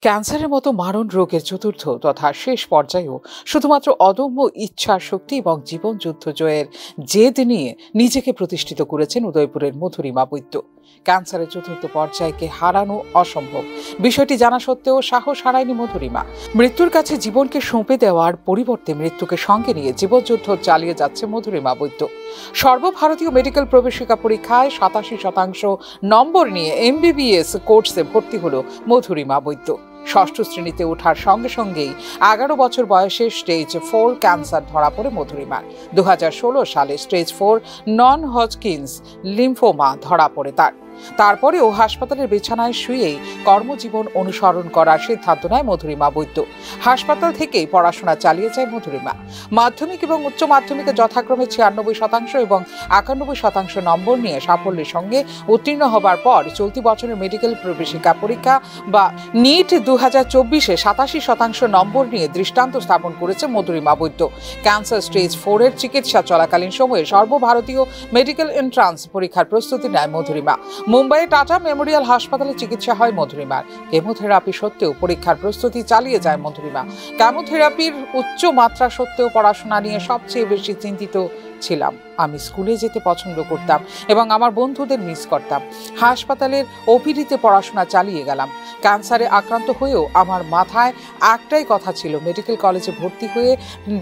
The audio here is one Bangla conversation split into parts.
ক্যান্সারের মতো মারণ রোগের চতুর্থ তথা শেষ পর্যায়েও শুধুমাত্র অদম্য ইচ্ছা শক্তি এবং জীবন যুদ্ধ জয়ের জেদ নিয়ে নিজেকে প্রতিষ্ঠিত করেছেন উদয়পুরের মধুরিমা বৈদ্য। ক্যান্সারের চতুর্থ পর্যায়কে হারানো অসম্ভব বিষয়টি জানা সত্ত্বেও সাহস হারায়নি মধুরিমা। মৃত্যুর কাছে জীবনকে সঁপে দেওয়ার পরিবর্তে মৃত্যুকে সঙ্গে নিয়ে জীবনযুদ্ধ চালিয়ে যাচ্ছে মধুরিমা বৈদ্য। সর্বভারতীয় মেডিকেল প্রবেশিকা পরীক্ষায় 87% নম্বর নিয়ে MBBS কোর্সে ভর্তি হল মধুরিমা বৈদ্য। ষষ্ঠ শ্রেণীতে ওঠার সঙ্গে সঙ্গেই 11 বছর বয়সে স্টেজ 4 ক্যান্সার ধরা পড়ে মধুরিমার। 2016 সালে স্টেজ 4 নন হজকিন্স লিম্ফোমা ধরা পড়ে তারপরেও হাসপাতালের বিছানায় শুয়েই কর্মজীবন অনুসরণ করার সিদ্ধান্ত নেয় মধুরিমা বৈদ্য। হাসপাতাল থেকেই পড়াশোনা চালিয়ে যায় মধুরিমা। মাধ্যমিক এবং উচ্চ মাধ্যমিকে যথাক্রমে 96% এবং 91% নম্বর নিয়ে সাফল্যের সঙ্গে উত্তীর্ণ হবার পর চলতি বছরের মেডিকেল প্রবেশিকা পরীক্ষা বা নিট 2024-এ 87% নম্বর নিয়ে দৃষ্টান্ত স্থাপন করেছে মধুরিমা বৈদ্য। ক্যান্সার স্টেজ 4 এর চিকিৎসা চলাকালীন সময়ে সর্বভারতীয় মেডিকেল এন্ট্রান্স পরীক্ষার প্রস্তুতি নেয় মধুরিমা। মুম্বাইয়ে টাটা মেমোরিয়াল হাসপাতালে চিকিৎসা হয় মধুরিমার। কেমোথেরাপি সত্ত্বেও পরীক্ষার প্রস্তুতি চালিয়ে যায় মধুরিমা। কেমোথেরাপির উচ্চ মাত্রা সত্ত্বেও পড়াশোনা নিয়ে সবচেয়ে বেশি চিন্তিত ছিলাম। আমি স্কুলে যেতে পছন্দ করতাম এবং আমার বন্ধুদের মিস করতাম। হাসপাতালের ওপিডিতে পড়াশোনা চালিয়ে গেলাম। ক্যান্সারে আক্রান্ত হয়েও আমার মাথায় একটাই কথা ছিল, মেডিকেল কলেজে ভর্তি হয়ে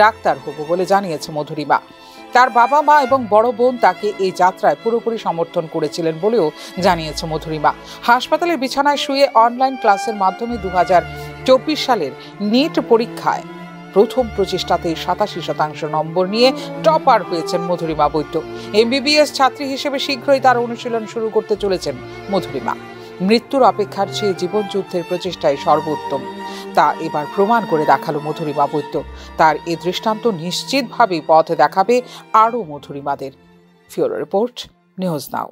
ডাক্তার হব বলে জানিয়েছে মধুরিমা। তার বাবা মা এবং বড় বোন তাকে এই যাত্রায় পুরোপুরি সমর্থন করেছিলেন বলেও জানিয়েছে মধুরিমা। হাসপাতালের বিছানায় শুয়ে অনলাইন ক্লাসের মাধ্যমে 2024 সালের নিট পরীক্ষায় প্রথম প্রচেষ্টাতেই 87% নম্বর নিয়ে টপার হয়েছেন মধুরিমা বৈদ্য। MBBS ছাত্রী হিসেবে শীঘ্রই তার অনুশীলন শুরু করতে চলেছেন মধুরিমা। মৃত্যুর অপেক্ষার চেয়ে জীবনযুদ্ধের প্রচেষ্টাই সর্বোত্তম, তা এবার প্রমাণ করে দেখালো মধুরিমা বৈদ্য। তার এই দৃষ্টান্ত নিশ্চিতভাবেই পথ দেখাবে আরও মধুরিমাদের। ফিওরো রিপোর্ট, নিউজ নাও।